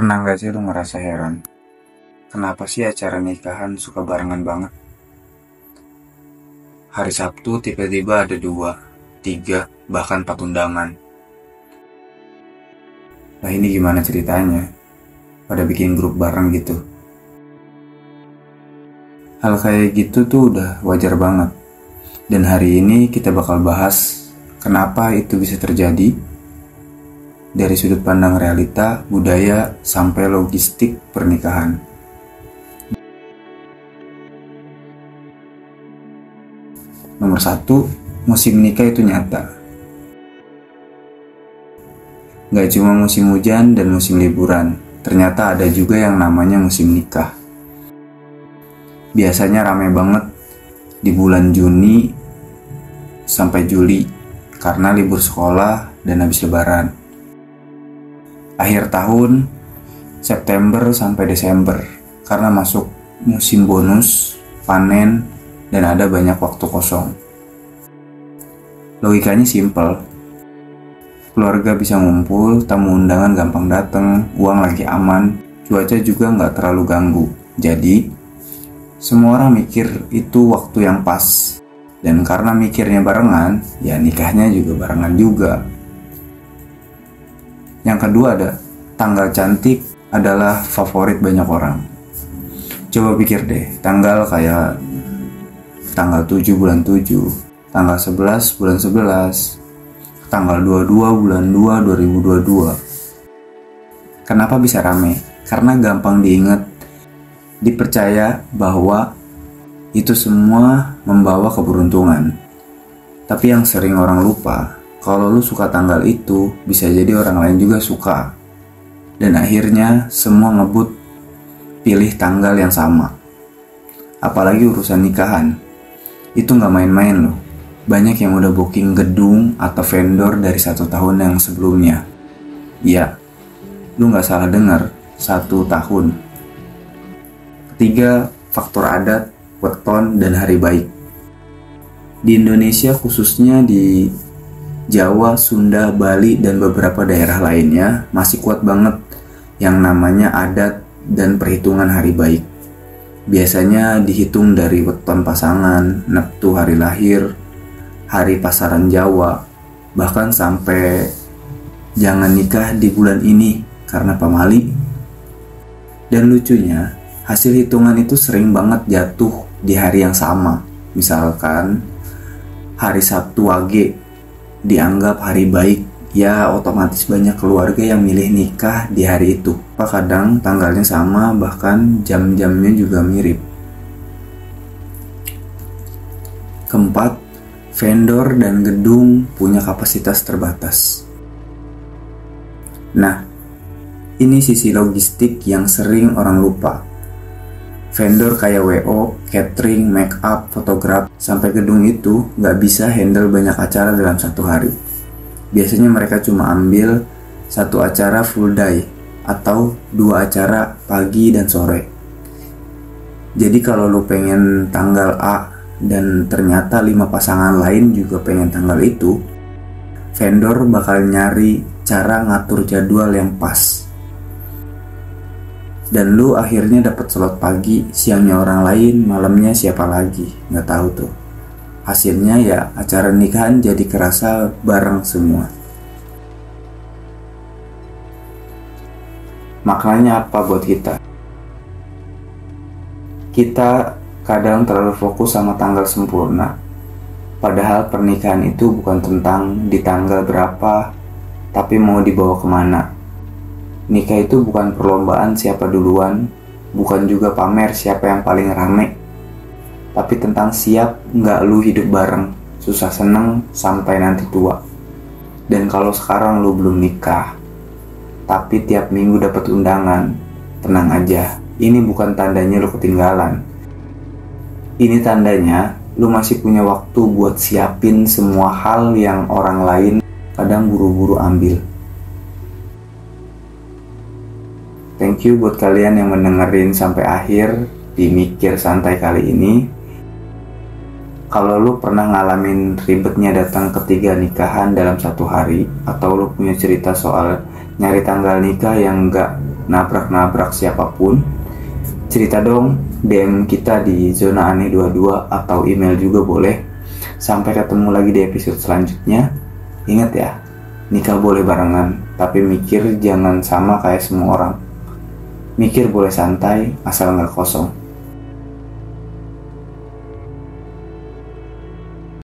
Pernah gak sih lu ngerasa heran? Kenapa sih acara nikahan suka barengan banget? Hari Sabtu tiba-tiba ada 2, 3, bahkan 4 undangan. Nah ini gimana ceritanya? Pada bikin grup bareng gitu. Hal kayak gitu tuh udah wajar banget. Dan hari ini kita bakal bahas kenapa itu bisa terjadi dari sudut pandang realita, budaya, sampai logistik pernikahan. Nomor 1, musim nikah itu nyata. Gak cuma musim hujan dan musim liburan, ternyata ada juga yang namanya musim nikah. Biasanya rame banget di bulan Juni sampai Juli karena libur sekolah dan habis lebaran. Akhir tahun September sampai Desember karena masuk musim bonus, panen, dan ada banyak waktu kosong. Logikanya simple. Keluarga bisa ngumpul, tamu undangan gampang datang, uang lagi aman, cuaca juga nggak terlalu ganggu. Jadi, semua orang mikir itu waktu yang pas. Dan karena mikirnya barengan, ya nikahnya juga barengan juga. Yang kedua ada, tanggal cantik adalah favorit banyak orang. Coba pikir deh, tanggal kayak tanggal 7 bulan 7, tanggal 11 bulan 11, tanggal 22 bulan 2 2022. Kenapa bisa rame? Karena gampang diingat, dipercaya bahwa itu semua membawa keberuntungan. Tapi yang sering orang lupa, kalau lu suka tanggal itu, bisa jadi orang lain juga suka. Dan akhirnya semua ngebut pilih tanggal yang sama. Apalagi urusan nikahan. Itu gak main-main loh. Banyak yang udah booking gedung atau vendor dari 1 tahun yang sebelumnya. Iya, lu gak salah dengar, 1 tahun. Ketiga, faktor adat, weton, dan hari baik. Di Indonesia khususnya di Jawa, Sunda, Bali, dan beberapa daerah lainnya masih kuat banget yang namanya adat dan perhitungan hari baik. Biasanya dihitung dari weton pasangan, neptu hari lahir, hari pasaran Jawa, bahkan sampai jangan nikah di bulan ini karena pamali. Dan lucunya, hasil hitungan itu sering banget jatuh di hari yang sama. Misalkan hari Sabtu Wage dianggap hari baik, ya otomatis banyak keluarga yang milih nikah di hari itu. Kadang tanggalnya sama, bahkan jam-jamnya juga mirip. Keempat, vendor dan gedung punya kapasitas terbatas. Nah, ini sisi logistik yang sering orang lupa. Vendor kayak WO, catering, make up, fotografer, sampai gedung itu gak bisa handle banyak acara dalam 1 hari. Biasanya mereka cuma ambil 1 acara full day atau 2 acara pagi dan sore. Jadi kalau lu pengen tanggal A dan ternyata 5 pasangan lain juga pengen tanggal itu, vendor bakal nyari cara ngatur jadwal yang pas. Dan lu akhirnya dapat slot pagi, siangnya orang lain, malamnya siapa lagi, nggak tahu tuh. Hasilnya ya acara nikahan jadi kerasa bareng semua. Maknanya apa buat kita? Kita kadang terlalu fokus sama tanggal sempurna. Padahal pernikahan itu bukan tentang di tanggal berapa, tapi mau dibawa kemana. Nikah itu bukan perlombaan siapa duluan, bukan juga pamer siapa yang paling rame, tapi tentang siap nggak lu hidup bareng, susah seneng sampai nanti tua. Dan kalau sekarang lu belum nikah, tapi tiap minggu dapat undangan, tenang aja, ini bukan tandanya lu ketinggalan. Ini tandanya lu masih punya waktu buat siapin semua hal yang orang lain kadang buru-buru ambil. Thank you buat kalian yang mendengerin sampai akhir di Mikir Santai kali ini. Kalau lu pernah ngalamin ribetnya datang ke 3 nikahan dalam 1 hari, atau lu punya cerita soal nyari tanggal nikah yang gak nabrak-nabrak siapapun, cerita dong, DM kita di Zona Aneh 22 atau email juga boleh. Sampai ketemu lagi di episode selanjutnya. Ingat ya, nikah boleh barengan, tapi mikir jangan sama kayak semua orang. Mikir boleh santai, asal nggak kosong.